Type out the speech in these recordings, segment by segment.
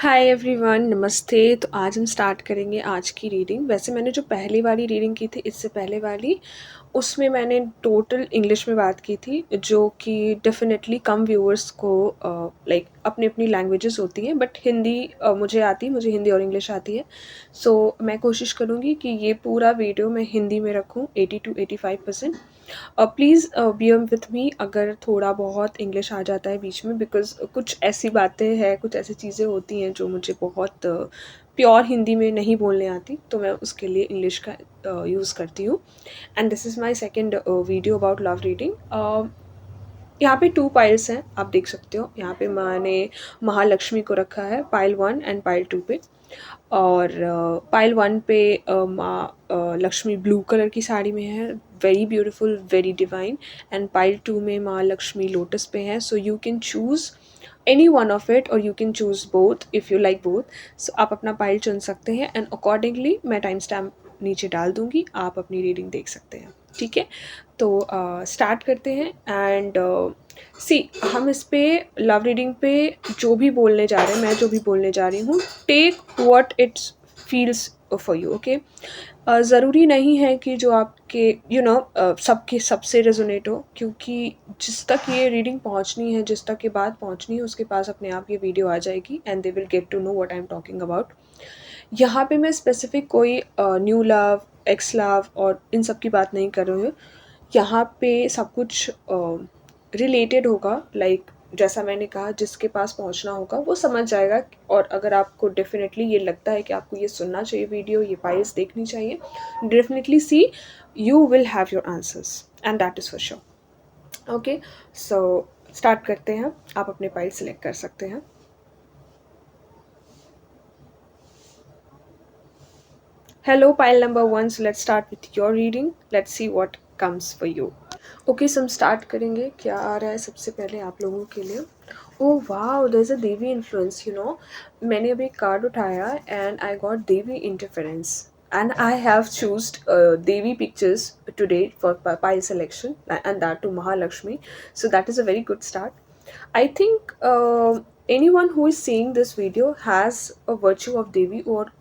Hi everyone, नमस्ते। तो आज हम स्टार्ट करेंगे आज की रीडिंग। वैसे मैंने जो पहली वाली रीडिंग की थी, इससे पहले वाली, उसमें मैंने टोटल इंग्लिश में बात की थी, जो कि डेफिनेटली कम व्यूअर्स को लाइक अपनी अपनी लैंग्वेजेस होती हैं, बट हिंदी मुझे हिंदी और इंग्लिश आती है। सो मैं कोशिश करूँगी कि ये पूरा वीडियो मैं हिंदी में रखूँ 80 to 85%। Please bear with me अगर थोड़ा बहुत इंग्लिश आ जाता है बीच में, बिकॉज़ कुछ ऐसी बातें हैं, कुछ ऐसी चीज़ें होती हैं जो मुझे बहुत प्योर हिंदी में नहीं बोलने आती, तो मैं उसके लिए इंग्लिश का यूज़ करती हूँ। And this is my second video about love reading. यहाँ पे 2 पाइल्स हैं, आप देख सकते हो। यहाँ पे मैंने महालक्ष्मी को रखा है पाइल 1 एंड पाइल 2 पे। और पाइल 1 पे माँ लक्ष्मी ब्लू कलर की साड़ी में है, very beautiful, very divine. And pile 2 में माँ लक्ष्मी लोटस पे है। So you can choose any one of it और you can choose both if you like both. सो आप अपना पाइल चुन सकते हैं एंड अकॉर्डिंगली मैं टाइम स्टैम्प नीचे डाल दूँगी, आप अपनी रीडिंग देख सकते हैं। ठीक है, तो स्टार्ट करते हैं। एंड सी, हम इस पे लव रीडिंग पे जो भी बोलने जा रहे हैं, मैं जो भी बोलने जा रही हूँ, take what it's feels for you. Okay, ज़रूरी नहीं है कि जो आपके सबके सबसे रेजोनेट हो, क्योंकि जिस तक ये रीडिंग पहुँचनी है, जिस तक ये बात पहुँचनी है, उसके पास अपने आप ये वीडियो आ जाएगी and they will get to know what I am talking about. यहाँ पे मैं स्पेसिफिक कोई न्यू लव, एक्स लव और इन सब की बात नहीं कर रही हूँ। यहाँ पे सब कुछ रिलेटेड होगा, लाइक जैसा मैंने कहा, जिसके पास पहुँचना होगा वो समझ जाएगा। और अगर आपको डेफिनेटली ये लगता है कि आपको ये सुनना चाहिए वीडियो, ये फाइल्स देखनी चाहिए, definitely see, you will have your answers and that is for sure. Okay, so start करते हैं। आप अपने फाइल सिलेक्ट कर सकते हैं। Hello, pile number 1. So let's start with your reading. Let's see what comes for you. Okay, so हम start करेंगे। क्या आ रहा है सबसे पहले आप लोगों के लिए? Oh wow, there is a devi influence, मैंने अभी एक कार्ड उठाया and I got devi interference and I have chosen devi pictures today for pile selection and that to Mahalakshmi. So that is a very good start. I think anyone who is seeing this video has a virtue of देवी, और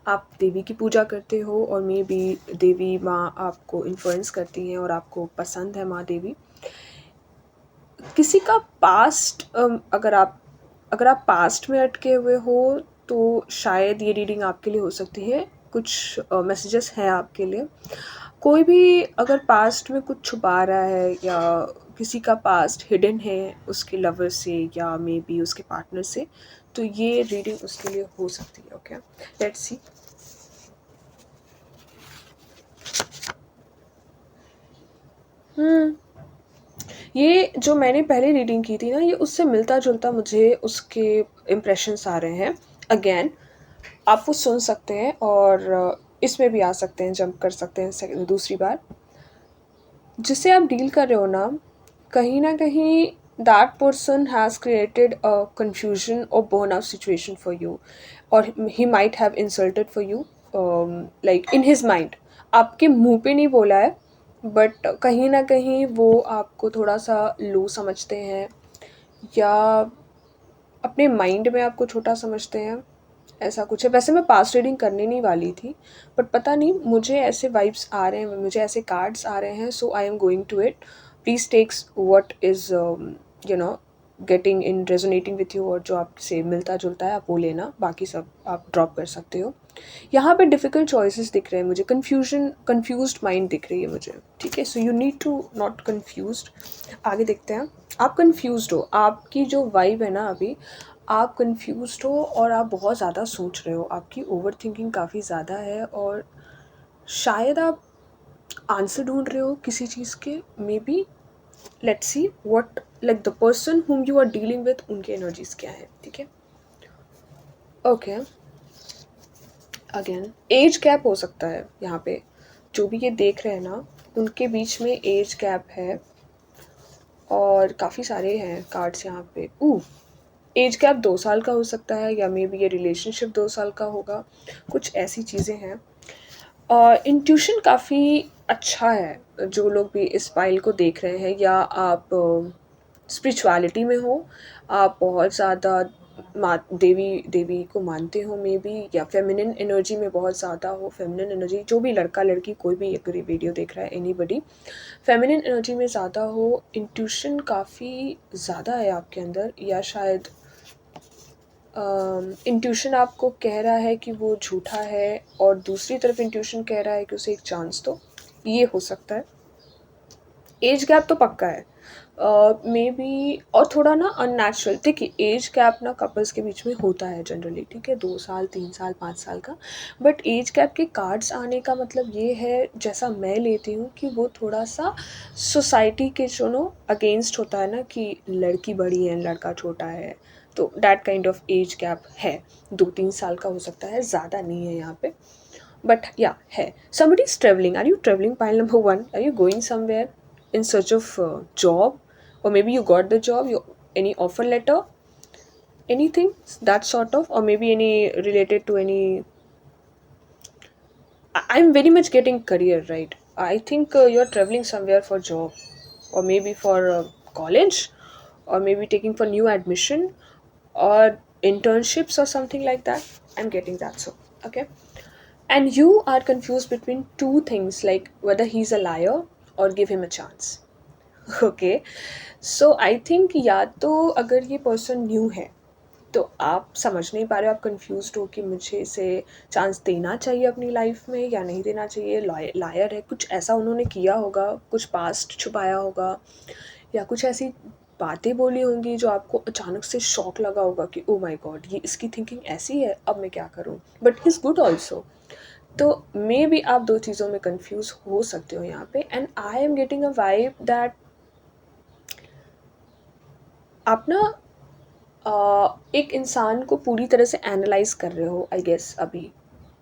आप देवी की पूजा करते हो और may be देवी माँ आपको influence करती हैं और आपको पसंद है माँ देवी। किसी का पास्ट, अगर आप पास्ट में अटके हुए हो, तो शायद ये रीडिंग आपके लिए हो सकती है। कुछ मैसेजेस हैं आपके लिए। कोई भी अगर पास्ट में कुछ छुपा रहा है या किसी का पास्ट हिडन है उसके लवर से या मे बी उसके पार्टनर से, तो ये रीडिंग उसके लिए हो सकती है। Okay, let's see. ये जो मैंने पहले रीडिंग की थी ना, ये उससे मिलता जुलता मुझे उसके इम्प्रेशंस आ रहे हैं। अगेन आप वो सुन सकते हैं और इसमें भी आ सकते हैं, जंप कर सकते हैं दूसरी बार। जिससे आप डील कर रहे हो ना कहीं that person has created a confusion और burn out situation for you, और he might have insulted for you, like in his mind. आपके मुंह पे नहीं बोला है, बट कहीं ना कहीं वो आपको थोड़ा सा लो समझते हैं, या अपने माइंड में आपको छोटा समझते हैं। ऐसा कुछ है। वैसे मैं पास्ट रीडिंग करने नहीं वाली थी, बट पता नहीं मुझे ऐसे वाइब्स आ रहे हैं, मुझे ऐसे कार्ड्स आ रहे हैं, so I am going to it. Please takes what is you know getting in resonating with you, और जो आपसे मिलता जुलता है आप वो लेना, बाकी सब आप ड्रॉप कर सकते हो। यहाँ पे डिफ़िकल्ट चॉइसेस दिख रहे हैं मुझे, कंफ्यूज्ड माइंड दिख रही है मुझे। ठीक है, so you need to not confused. आगे देखते हैं। आप कंफ्यूज्ड हो, आपकी जो वाइब है ना अभी, आप कंफ्यूज्ड हो और आप बहुत ज़्यादा सोच रहे हो, आपकी ओवर थिंकिंग काफ़ी ज़्यादा है, और शायद आप आंसर ढूंढ रहे हो किसी चीज़ के, maybe. Let's see what, like the person whom you are dealing with, उनके एनर्जीज क्या है। ठीक है, ओके। अगेन एज गैप हो सकता है यहाँ पे, जो भी ये देख रहे हैं ना, उनके बीच में एज गैप है, और काफ़ी सारे हैं कार्ड्स यहाँ पे। एज गैप 2 साल का हो सकता है, या मे बी ये रिलेशनशिप 2 साल का होगा, कुछ ऐसी चीज़ें हैं। और इंट्यूशन काफ़ी अच्छा है। जो लोग भी इस फाइल को देख रहे हैं, या आप स्पिरिचुअलिटी में हो, आप बहुत ज़्यादा देवी देवी को मानते हो मे बी, या फेमिनिन एनर्जी में बहुत ज़्यादा हो, फेमिनिन एनर्जी, जो भी लड़का लड़की कोई भी अगर ये वीडियो देख रहा है, एनीबडी फेमिनिन एनर्जी में ज़्यादा हो, इंट्यूशन काफ़ी ज़्यादा है आपके अंदर, या शायद इंट्यूशन आपको कह रहा है कि वो झूठा है और दूसरी तरफ इंट्यूशन कह रहा है कि उसे एक चांस दो, ये हो सकता है। एज गैप तो पक्का है, मे बी, और थोड़ा ना अननेचुरल। देखिए एज गैप ना कपल्स के बीच में होता है जनरली, ठीक है, 2 साल 3 साल 5 साल का, बट एज गैप के कार्ड्स आने का मतलब ये है, जैसा मैं लेती हूँ, कि वो थोड़ा सा सोसाइटी के जो नो अगेंस्ट होता है ना, कि लड़की बड़ी है लड़का छोटा है, तो that kind of age gap है। 2-3 साल का हो सकता है, ज़्यादा नहीं है यहाँ पे, but yeah, है। Somebody is traveling. Are you traveling? Pile number one. Are you going somewhere in search of job, or maybe you got the job? You any offer letter? Anything that sort of, or maybe any related to any. I'm very much getting career right. I think you're traveling somewhere for job, or maybe for college, or maybe taking for new admission, or internships or something like that. I'm getting that, so okay. And you are confused between two things, like whether he's a liar or give him a chance. Okay, so I think या तो अगर ये person new है तो आप समझ नहीं पा रहे हो, आप कंफ्यूज हो कि मुझे इसे चांस देना चाहिए अपनी लाइफ में या नहीं देना चाहिए। लायर है, कुछ ऐसा उन्होंने किया होगा, कुछ पास्ट छुपाया होगा, या कुछ ऐसी बातें बोली होंगी जो आपको अचानक से शॉक लगा होगा कि ओ माय गॉड, ये इसकी थिंकिंग ऐसी है, अब मैं क्या करूँ। But he is good also. तो मे बी आप दो चीज़ों में कंफ्यूज हो सकते हो यहाँ पे। And I am getting a vibe that आप ना एक इंसान को पूरी तरह से एनालाइज कर रहे हो, आई गेस अभी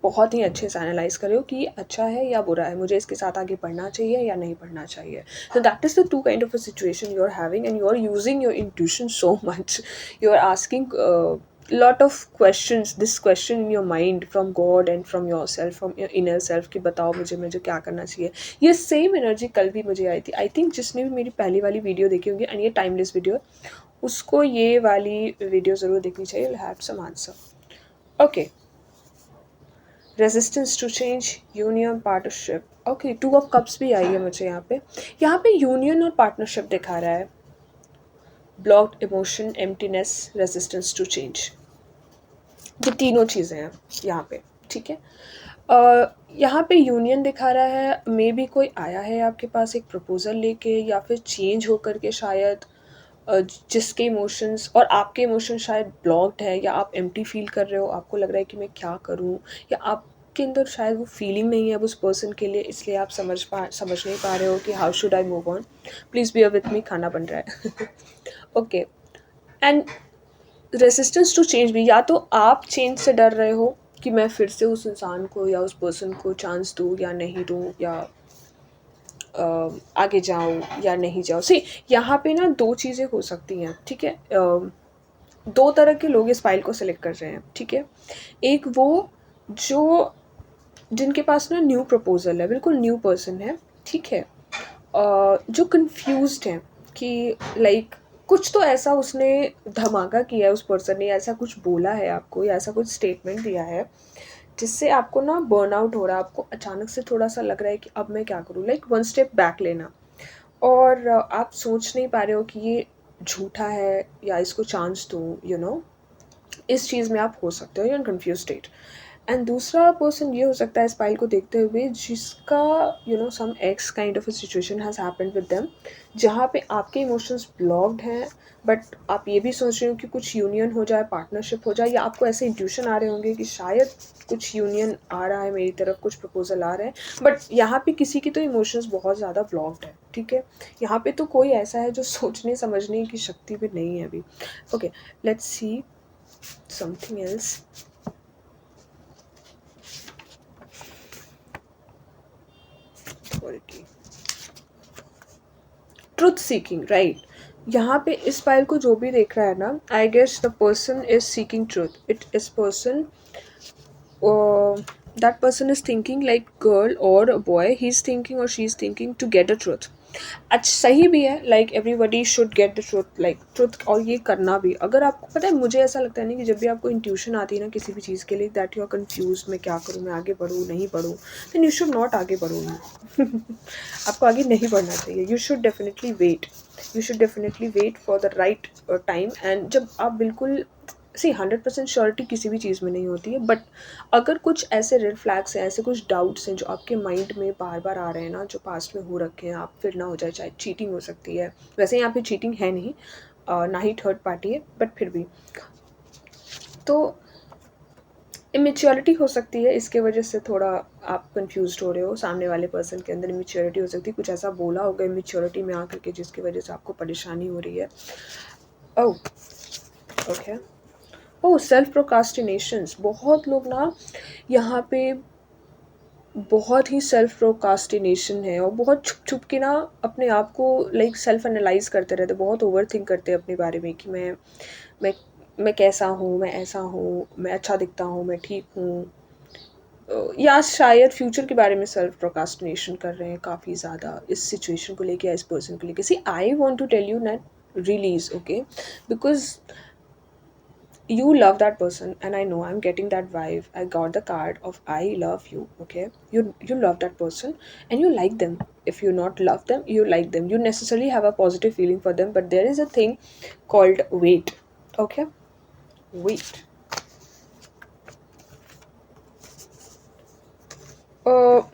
बहुत ही अच्छे से एनालाइज कर रहे हो कि ये अच्छा है या बुरा है, मुझे इसके साथ आगे बढ़ना चाहिए या नहीं बढ़ना चाहिए। so that is the two kind of a situation you are having, and you are using your intuition so much. You are asking lot of questions, this question in your mind from God and from yourself, from your inner self, कि बताओ मुझे मुझे क्या करना चाहिए। ये same energy कल भी मुझे आई थी। आई थिंक जिसने भी मेरी पहली वाली वीडियो देखी होगी, एंड ये टाइमलेस वीडियो, उसको ये वाली वीडियो ज़रूर देखनी चाहिए। Will have some answer. Okay, resistance to change, union, partnership. Okay, 2 of cups भी आई है मुझे यहाँ पे यूनियन और पार्टनरशिप दिखा रहा है। Blocked emotion, emptiness, resistance to change, ये तीनों चीज़ें हैं यहाँ पे, ठीक है। यहाँ पे यूनियन दिखा रहा है, मे बी कोई आया है आपके पास एक प्रपोज़ल लेके, या फिर चेंज होकर के शायद, जिसके इमोशंस और आपके इमोशंस शायद ब्लॉक्ड है, या आप एम्प्टी फील कर रहे हो, आपको लग रहा है कि मैं क्या करूँ, या आपके अंदर शायद वो फीलिंग नहीं है उस पर्सन के लिए, इसलिए आप समझ नहीं पा रहे हो कि how should I move on. Please be with me, खाना बन रहा है। Okay, and resistance to change भी, या तो आप चेंज से डर रहे हो कि मैं फिर से उस इंसान को या उस पर्सन को चांस दूँ या नहीं दूँ, या आगे जाऊँ या नहीं जाऊँ। सी, यहाँ पे ना दो चीज़ें हो सकती हैं, ठीक है। दो तरह के लोग इस फाइल को सिलेक्ट कर रहे हैं, ठीक है। एक वो जो जिनके पास ना न्यू प्रपोजल है, बिल्कुल न्यू पर्सन है, ठीक है, जो कंफ्यूज्ड हैं कि लाइक कुछ तो ऐसा उसने धमाका किया है, उस पर्सन ने ऐसा कुछ बोला है आपको, या ऐसा कुछ स्टेटमेंट दिया है जिससे आपको ना बर्नआउट हो रहा है, आपको अचानक से थोड़ा सा लग रहा है कि अब मैं क्या करूँ, लाइक वन स्टेप बैक लेना। और आप सोच नहीं पा रहे हो कि ये झूठा है या इसको चांस दूँ, यू नो, इस चीज़ में आप हो सकते हो, you an confuse state. And दूसरा पर्सन ये हो सकता है इस फाइल को देखते हुए, जिसका you know some ex kind of a situation has happened with them, जहाँ पे आपके इमोशंस ब्लॉक्ड हैं, बट आप ये भी सोच रहे हो कि कुछ यूनियन हो जाए, पार्टनरशिप हो जाए, या आपको ऐसे इंट्यूशन आ रहे होंगे कि शायद कुछ यूनियन आ रहा है मेरी तरफ, कुछ प्रपोजल आ रहे हैं, बट यहाँ पे किसी की तो इमोशंस बहुत ज़्यादा ब्लॉक्ड है, ठीक है। यहाँ पे तो कोई ऐसा है जो सोचने समझने की शक्ति भी नहीं है अभी। Okay, let's see something else. Truth seeking, right. यहाँ पे इस फाइल को जो भी देख रहा है ना, I guess the person is seeking truth. It is person, that person is thinking like girl or a boy, he's thinking or she's thinking to get a truth. अच्छा सही भी है, like everybody should get the truth, like truth, और ये करना भी। अगर आपको पता है, मुझे ऐसा लगता है ना कि जब भी आपको इंट्यूशन आती है ना किसी भी चीज़ के लिए, दैट यू आर कन्फ्यूज, मैं क्या करूँ, मैं आगे बढ़ूँ नहीं बढ़ूँ, देन यू शुड नॉट आगे बढ़ो you। आपको आगे नहीं बढ़ना चाहिए। You should definitely wait, you should definitely wait for the right time. And जब आप बिल्कुल सी 100% श्योरिटी किसी भी चीज़ में नहीं होती है, बट अगर कुछ ऐसे रेड फ्लैग्स हैं, ऐसे कुछ डाउट्स हैं जो आपके माइंड में बार बार आ रहे हैं ना, जो पास्ट में हो रखे हैं, आप फिर ना हो जाए, चाहे चीटिंग हो सकती है, वैसे यहाँ पे चीटिंग है नहीं, ना ही थर्ड पार्टी है, बट फिर भी तो इमेच्योरिटी हो सकती है, इसके वजह से थोड़ा आप कंफ्यूज हो रहे हो, सामने वाले पर्सन के अंदर इमेच्योरिटी हो सकती है, कुछ ऐसा बोला होगा इमेच्योरिटी में आकर के जिसकी वजह से आपको परेशानी हो रही है। Oh okay. ओह सेल्फ प्रोकास्टिनेशंस, बहुत लोग ना यहाँ पे बहुत ही सेल्फ प्रोकास्टिनेशन है, और बहुत छुप छुप के ना अपने आप को लाइक सेल्फ एनालाइज करते रहते, बहुत ओवर थिंक करते हैं अपने बारे में कि मैं मैं कैसा हूँ, मैं ऐसा हूँ, मैं अच्छा दिखता हूँ, मैं ठीक हूँ, या शायद फ्यूचर के बारे में सेल्फ प्रोकास्टिनेशन कर रहे हैं काफ़ी ज़्यादा इस सिचुएशन को लेके या इस पर्सन को लेके। See I want to tell you that release, okay, because you love that person, and I know I'm getting that vibe. I got the card of I love you, okay? You love that person and you like them. If you not love them, you like them, you necessarily have a positive feeling for them, but there is a thing called wait, okay? Wait.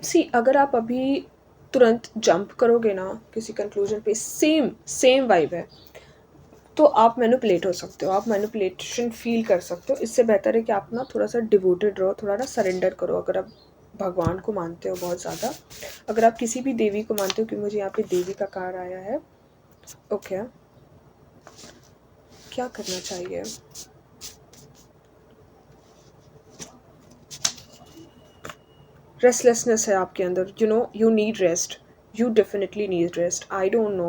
सी अगर आप अभी तुरंत jump करोगे ना किसी conclusion पे, same same vibe है, तो आप मैनिपुलेट हो सकते हो, आप मैनिपुलेशन फील कर सकते हो। इससे बेहतर है कि आप ना थोड़ा सा डिवोटेड रहो, थोड़ा ना सरेंडर करो। अगर आप भगवान को मानते हो बहुत ज़्यादा, अगर आप किसी भी देवी को मानते हो, कि मुझे यहाँ पे देवी का कार्ड आया है, ओके, क्या करना चाहिए? रेस्टलेसनेस है आपके अंदर, you know you need rest, you definitely need rest. I don't know,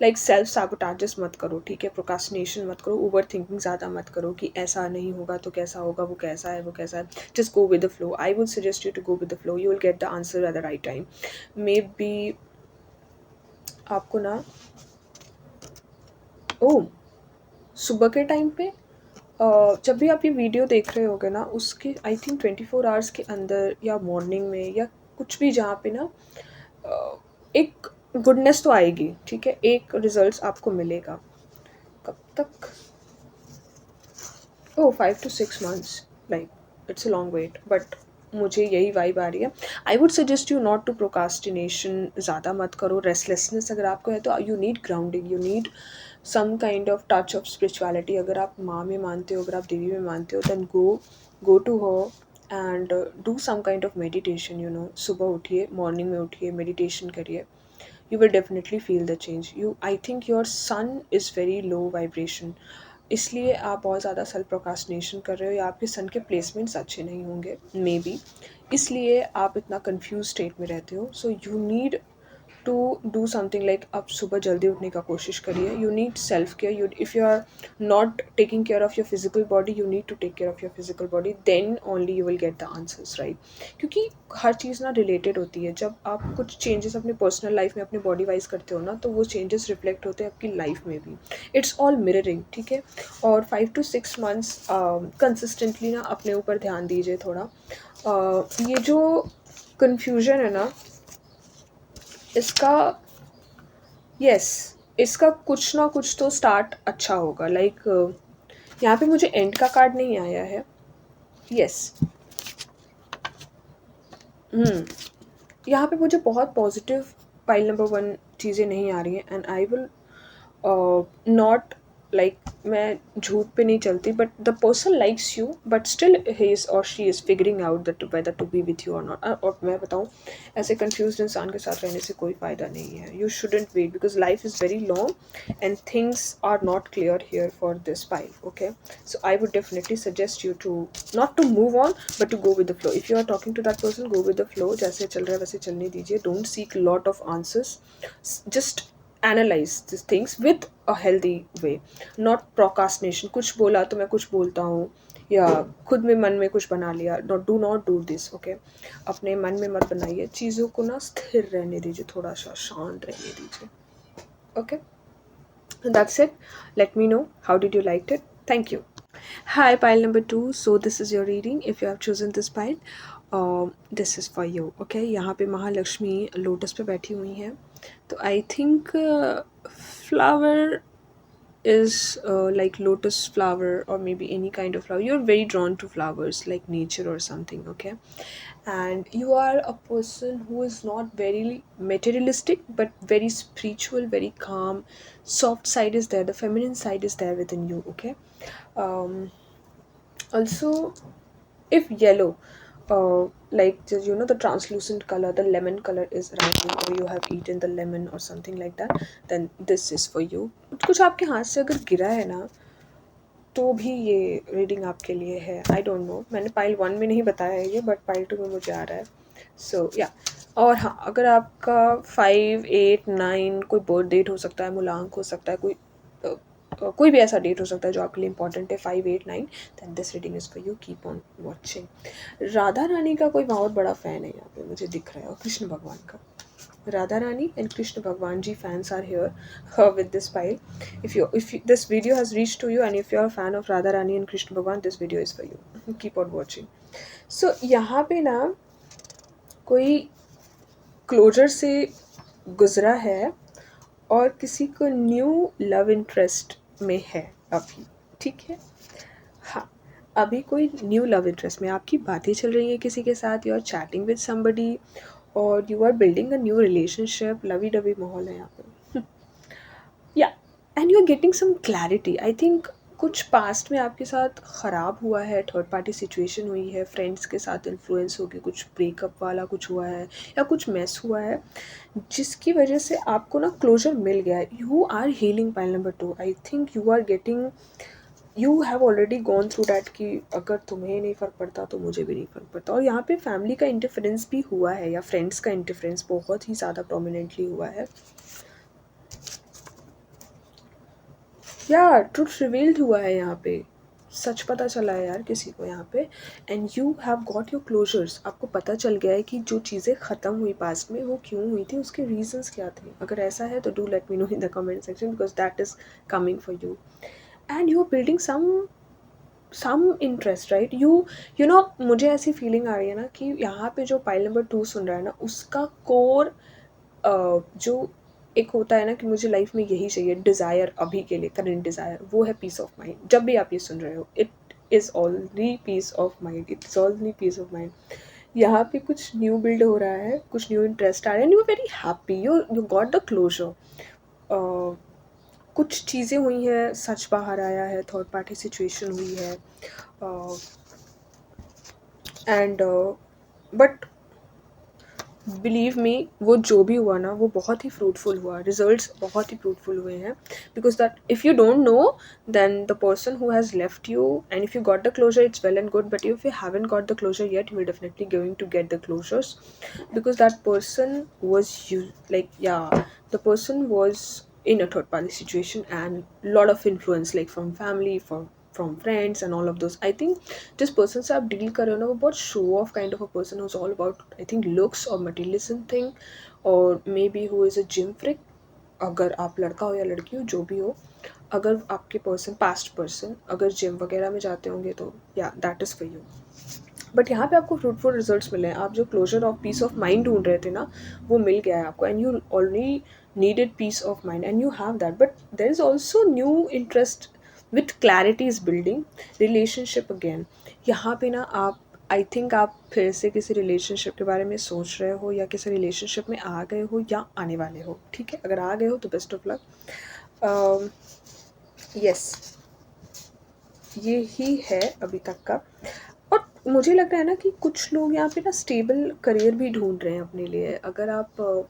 like self sabotages मत करो, ठीक है? प्रोकास्टिनेशन मत करो, ओवर थिंकिंग ज़्यादा मत करो कि ऐसा नहीं होगा तो कैसा होगा, वो कैसा है, वो कैसा है। Just go with the flow, I would suggest you to go with the flow, you will get the answer at the right time. Maybe आपको ना, ओ सुबह के टाइम पे जब भी आप ये वीडियो देख रहे होगे ना, उसके आई थिंक 24 आवर्स के अंदर या मॉर्निंग में या कुछ भी, जहाँ पे ना एक गुडनेस तो आएगी, ठीक है? एक रिजल्ट्स आपको मिलेगा। कब तक? Oh 5 to 6 months, like it's a long wait, but मुझे यही वाइब आ रही है। I would suggest you not to procrastination, ज़्यादा मत करो। रेस्टलेसनेस अगर आपको है तो you need grounding, you need some kind of touch of spirituality. अगर आप माँ में मानते हो, अगर आप देवी में मानते हो, then go to her and do some kind of meditation, you know. सुबह उठिए, मॉर्निंग में उठिए, मेडिटेशन करिए, you will definitely feel the change. I think your sun is very low vibration, इसलिए आप बहुत ज़्यादा सेल्फ प्रोकास्टिनेशन कर रहे हो, या आपके सन के प्लेसमेंट्स अच्छे नहीं होंगे मे बी, इसलिए आप इतना कंफ्यूज स्टेट में रहते हो। So you need to do something, like आप सुबह जल्दी उठने का कोशिश करिए। You need self care, you if you are not taking care of your physical body, you need to take care of your physical body, then only you will get the answers, right? क्योंकि हर चीज़ ना related होती है। जब आप कुछ changes अपने personal life में अपने बॉडी वाइज करते हो ना, तो वो चेंजेस रिफ्लेक्ट होते हैं आपकी लाइफ में भी। इट्स ऑल मिररिंग, ठीक है? और 5 to 6 months कंसिस्टेंटली ना अपने ऊपर ध्यान दीजिए थोड़ा। ये जो कन्फ्यूजन है ना, इसका, यस, इसका कुछ ना कुछ तो स्टार्ट अच्छा होगा। लाइक यहाँ पे मुझे एंड का कार्ड नहीं आया है। यस, यहाँ पे मुझे बहुत पॉजिटिव पाइल नंबर 1 चीज़ें नहीं आ रही हैं, and I will not, like मैं झूठ पे नहीं चलती, but the person likes you, but still he is और she is figuring out that whether to be with you और नॉट। और मैं बताऊँ, ऐसे कंफ्यूज इंसान के साथ रहने से कोई फ़ायदा नहीं है। You shouldn't wait, because life is very long and things are not clear here for this pile, okay? So I would definitely suggest you to not to move on, but to go with the flow. If you are talking to that person, go with the flow, जैसे चल रहा है वैसे चलने दीजिए। Don't seek lot of answers, just analyze this things with a healthy way, not procrastination. कुछ बोला तो मैं कुछ बोलता हूँ, या खुद में मन में कुछ बना लिया, do not do this, okay. अपने मन में मत बनाइए चीज़ों को ना, स्थिर रहने दीजिए, थोड़ा सा शांत रहने दीजिए, okay. That's it. Let me know how did you liked it. Thank you. Hi, pile number 2. So this is your reading. If you have chosen this pile, this is for you. Okay. यहाँ पे Mahalakshmi lotus पे बैठी हुई हैं, तो I think flower is like lotus flower or maybe any kind of flower. You're very drawn to flowers like nature or something, okay? And you are a person who is not very materialistic but very spiritual, very calm. Soft side is there, the feminine side is there within you, okay? um, Also, if yellow, like the translucent color, the lemon color is around you, or you have eaten the lemon or something like that, then this is for you. कुछ आपके हाथ से अगर गिरा है ना, तो भी ये रीडिंग आपके लिए है। आई डोंट नो, मैंने पाइल 1 में नहीं बताया है ये, बट पाइल 2 में मुझे आ रहा है। सो या और हाँ, अगर आपका 5, 8, 9 कोई बर्थ डेट हो सकता है, मूलांक हो सकता है, कोई भी ऐसा डेट हो सकता है जो आपके लिए इंपॉर्टेंट है, 5, 8, 9, then this reading is for you, keep on watching. Radha Rani का कोई बहुत बड़ा फ़ैन है यहाँ पे, मुझे दिख रहा है, और कृष्ण भगवान का। Radha Rani and Krishna Bhagwan ji fans are here with this pile. If this video has reached to you, and if you're a fan of Radha Rani and Krishna Bhagwan, this video is for you. Keep on watching. So यहाँ पे ना कोई closure से गुजरा है और किसी को न्यू लव इंटरेस्ट में है अभी, ठीक है। हाँ, अभी कोई न्यू लव इंटरेस्ट में आपकी बातें चल रही हैं किसी के साथ, you are chatting with somebody और you are building a new relationship, lovey dovey माहौल है यहाँ पे। या and you are getting some clarity. I think कुछ पास्ट में आपके साथ ख़राब हुआ है, थर्ड पार्टी सिचुएशन हुई है, फ्रेंड्स के साथ इन्फ्लुएंस होकर कुछ ब्रेकअप वाला कुछ हुआ है या कुछ मेस हुआ है, जिसकी वजह से आपको ना क्लोजर मिल गया है। You are healing, pile number 2। I think you are getting, you have already gone through that कि अगर तुम्हें नहीं फ़र्क पड़ता तो मुझे भी नहीं फ़र्क पड़ता। और यहाँ पे फैमिली का इंटरफेरेंस भी हुआ है, या फ्रेंड्स का इंटरफेरेंस बहुत ही ज़्यादा प्रोमिनेंटली हुआ है, या ट्रुथ रिवील्ड हुआ है यहाँ पे, सच पता चला है यार किसी को यहाँ पे। And you have got your closures. आपको पता चल गया है कि जो चीज़ें ख़त्म हुई पास्ट में वो क्यों हुई थी, उसके रीजंस क्या थे। अगर ऐसा है तो do let me know in the comment section, because that is coming for you. And you are building some interest, right. You know, मुझे ऐसी फीलिंग आ रही है ना कि यहाँ पे जो पाइल नंबर 2 सुन रहा है ना, उसका कोर जो एक होता है ना कि मुझे लाइफ में यही चाहिए, डिज़ायर अभी के लिए, करंट डिज़ायर, वो है पीस ऑफ माइंड। जब भी आप ये सुन रहे हो, it is already peace of mind, it's already peace of mind. यहाँ पे कुछ न्यू बिल्ड हो रहा है, कुछ न्यू इंटरेस्ट आ रहा है, and you are very happy, you got the closure. कुछ चीज़ें हुई हैं, सच बाहर आया है, थर्ड पार्टी सिचुएशन हुई है, एंड बट बिलीव मी, वो जो भी हुआ ना वो बहुत ही फ्रूटफुल हुआ, रिजल्ट्स बहुत ही फ्रूटफुल हुए हैं, because that if you don't know then the person who has left you, and if you got the closure it's well and good, but if you haven't got the closure yet, you are definitely going to get the closures, because that person was you, like या the person was in a third party situation, and lot of influence like from family, from friends and all of those. I think जिस person से आप deal कर रहे हो ना, वो बहुत show off kind of a person who's all about I think looks or materialism thing, or maybe who is a gym freak। अगर आप लड़का हो या लड़की हो, जो भी हो, अगर आपके पर्सन, पास्ट पर्सन अगर जिम वगैरह में जाते होंगे तो या that is for you. But यहाँ पे आपको फ्रूटफुल रिजल्ट्स मिले हैं। आप जो closure of peace of mind ढूंढ रहे थे ना, वो मिल गया है आपको, and you already needed peace of mind and you have that, but there is also new interest with clarity is building relationship again। यहाँ पे ना आप, आई थिंक आप फिर से किसी रिलेशनशिप के बारे में सोच रहे हो, या किसी रिलेशनशिप में आ गए हो या आने वाले हो, ठीक है। अगर आ गए हो तो बेस्ट ऑफ लक। यस, ये ही है अभी तक का। और मुझे लग रहा है ना कि कुछ लोग यहाँ पे ना स्टेबल करियर भी ढूंढ रहे हैं अपने लिए। अगर आप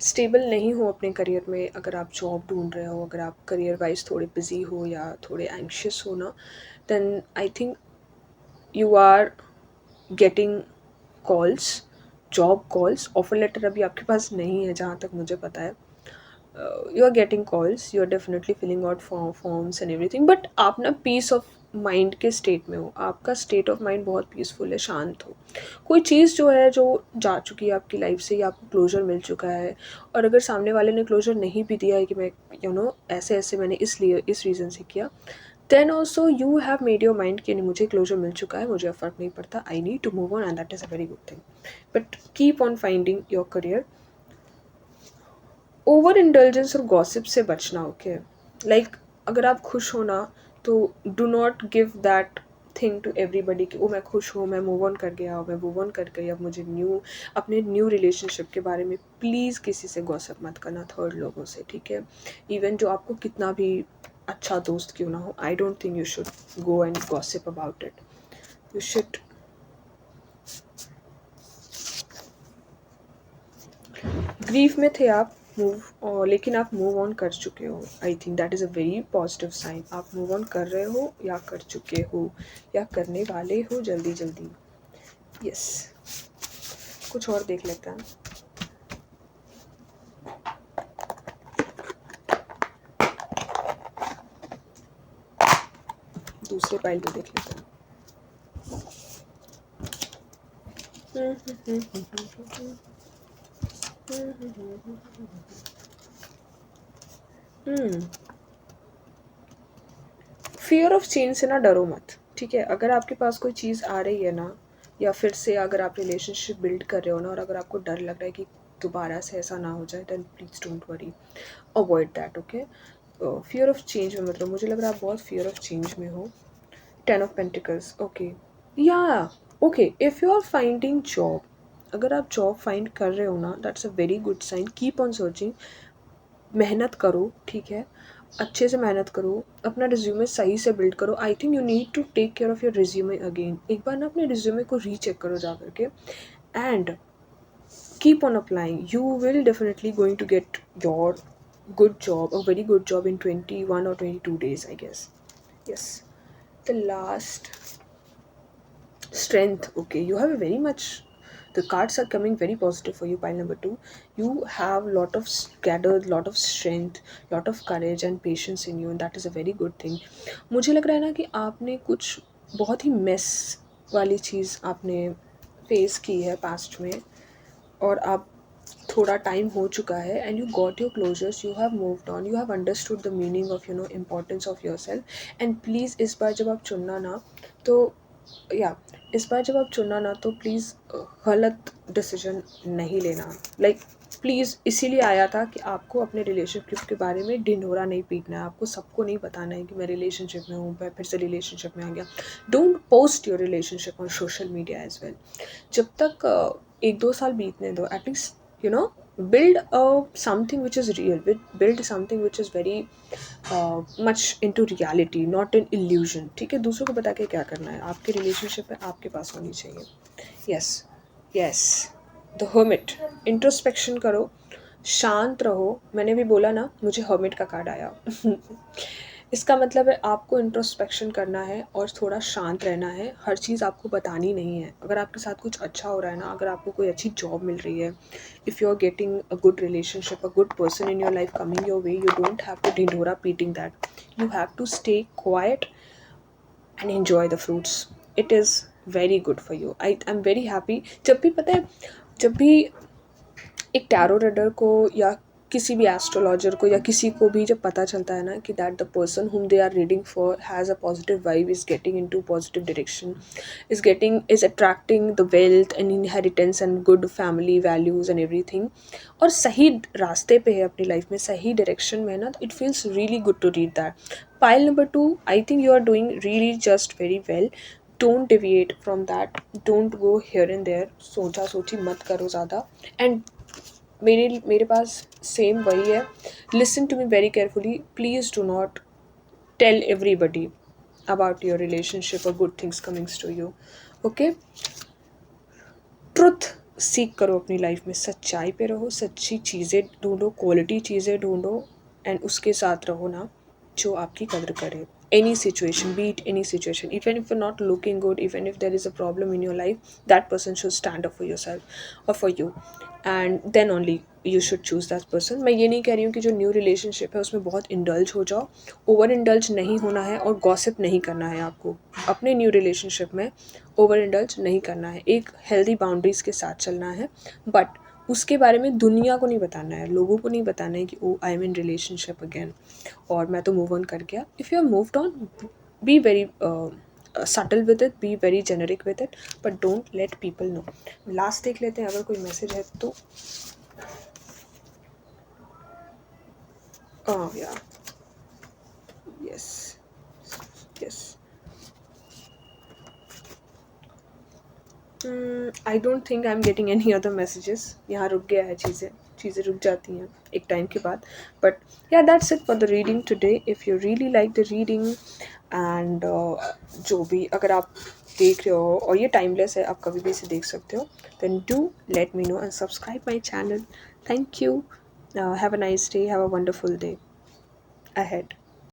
स्टेबल नहीं हो अपने करियर में, अगर आप जॉब ढूंढ रहे हो, अगर आप करियर वाइज थोड़े बिजी हो या थोड़े एंक्शियस हो ना, then I think you are getting calls, job calls. Offer letter अभी आपके पास नहीं है जहाँ तक मुझे पता है। You are getting calls, you are definitely filling out forms and everything, but आप ना पीस ऑफ माइंड के स्टेट में हो, आपका स्टेट ऑफ माइंड बहुत पीसफुल है, शांत हो, कोई चीज़ जो है जो जा चुकी है आपकी लाइफ से या आपको क्लोजर मिल चुका है, और अगर सामने वाले ने क्लोजर नहीं भी दिया है कि मैं ऐसे ऐसे मैंने इसलिए इस रीज़न से किया, then also you have made your mind कि नहीं, मुझे क्लोजर मिल चुका है, मुझे फ़र्क नहीं पड़ता, I need to move on and that is a very good thing. But keep on finding your career. Over indulgence और गॉसिप से बचना, ओके। लाइक अगर आप खुश हो ना, तो do not give that thing to everybody कि ओ मैं खुश हूँ, मैं मूव ऑन कर गया, मैं मूव ऑन कर गई, अब मुझे अपने न्यू रिलेशनशिप के बारे में प्लीज़ किसी से गॉसिप मत करना, थर्ड लोगों से, ठीक है। इवन जो आपको कितना भी अच्छा दोस्त क्यों ना हो, I don't think you should go and gossip about it. You should grief में थे आप, और लेकिन आप मूव ऑन कर चुके हो, I think that is a very positive sign. आप मूव ऑन कर रहे हो या कर चुके हो या करने वाले हो जल्दी जल्दी। यस, कुछ और देख लेते हैं। दूसरे पाइल पे देख लेते हैं। फियर ऑफ चेंज से ना डरो मत, ठीक है। अगर आपके पास कोई चीज़ आ रही है ना, या फिर से अगर आप रिलेशनशिप बिल्ड कर रहे हो ना, और अगर आपको डर लग रहा है कि दोबारा से ऐसा ना हो जाए, then please don't worry, avoid that, okay. Fear of change में मतलब मुझे लग रहा है आप बहुत फियर ऑफ चेंज में हो। 10 ऑफ पेंटिकल्स, ओके। या okay, if you are finding job, अगर आप जॉब फाइंड कर रहे हो ना, that's a very good sign. Keep on searching, मेहनत करो, ठीक है, अच्छे से मेहनत करो, अपना रिज्यूमे सही से बिल्ड करो। I think you need to take care of your resume again. एक बार ना अपने रिज्यूमे को रीचेक करो जा करके, and keep on applying. You will definitely going to get your good job, a very good job in 21 or 22 days, I guess. Yes. The last, strength, okay. You have a very much, the cards are coming very positive for you, pile number 2. You have lot of gathered lot of strength, lot of courage and patience in you, and that is a very good thing. मुझे लग रहा है ना कि आपने कुछ बहुत ही mess वाली चीज़ आपने फेस की है पास्ट में, और आप थोड़ा टाइम हो चुका है, and you got your closures, you have moved on, you have understood the meaning of importance of your self. And please इस बार जब आप चुनना ना, तो या इस बार जब आप चुनना ना, तो प्लीज़ गलत डिसीजन नहीं लेना। लाइक प्लीज़, इसीलिए आया था कि आपको अपने रिलेशनशिप के बारे में ढिंढोरा नहीं पीटना है, आपको सबको नहीं बताना है कि मैं रिलेशनशिप में हूँ, मैं फिर से रिलेशनशिप में आ गया। Don't post your relationship on social media as well. जब तक 1-2 साल बीतने दो, at least build something which is real, build something which is very much into reality, not an illusion, ठीक है। दूसरों को बता के क्या करना है, आपके रिलेशनशिप में आपके पास होनी चाहिए। Yes, yes, the hermit, introspection करो, शांत रहो। मैंने भी बोला ना, मुझे हर्मिट का कार्ड आया इसका मतलब है आपको इंट्रोस्पेक्शन करना है और थोड़ा शांत रहना है, हर चीज़ आपको बतानी नहीं है। अगर आपके साथ कुछ अच्छा हो रहा है ना, अगर आपको कोई अच्छी जॉब मिल रही है, if you are getting a good relationship, a good person in your life coming your way, you don't have to ढिंढोरा पीटिंग that, you have to stay quiet and enjoy the fruits. It is very good for you. I am very happy. जब भी पता है, जब भी एक tarot reader को या किसी भी एस्ट्रोलॉजर को या किसी को भी जब पता चलता है ना कि that the person whom they are reading for has a positive vibe, is getting into positive direction, is attracting the wealth and inheritance and good family values and everything, और सही रास्ते पे है अपनी लाइफ में, सही डायरेक्शन में है ना, it feels really good to read that. Pile number 2, I think you are doing really just very well. Don't deviate from that, don't go here and there, सोचा सोची मत करो ज़्यादा। एंड मेरे पास सेम वही है, listen to me very carefully, please do not tell everybody about your relationship और good things comings to you, okay. Truth seek करो अपनी लाइफ में, सच्चाई पे रहो, सच्ची चीज़ें ढूंढो, क्वालिटी चीज़ें ढूंढो, एंड उसके साथ रहो ना जो आपकी कदर करे। any situation, be it any situation, even if you're not looking good, even if there is a problem in your life, that person should stand up for yourself or for you, and then only you should choose that person. मैं ये नहीं कह रही हूँ कि जो new relationship है उसमें बहुत इंडल्ज हो जाओ, ओवर इंडल्ज नहीं होना है और गॉसिप नहीं करना है आपको अपने न्यू रिलेशनशिप में, ओवर इंडल्ज नहीं करना है, एक हेल्दी बाउंड्रीज के साथ चलना है, बट उसके बारे में दुनिया को नहीं बताना है, लोगों को नहीं बताना है कि oh I am in relationship again और मैं तो मूव ऑन कर गया. If you are moved on, be very subtle with it, be very generic with it, but don't let people know. Last देख लेते हैं अगर कोई मैसेज है तो. या yes yes. I don't think I am getting any other messages. यहाँ रुक गया है, चीज़ें रुक जाती हैं एक टाइम के बाद. बट या that's it for the reading today. If you really like the reading and जो भी अगर आप देख रहे हो और ये टाइमलेस है, आप कभी भी इसे देख सकते हो, then do let me know and subscribe my channel. Thank you. Have a nice day, have a wonderful day ahead.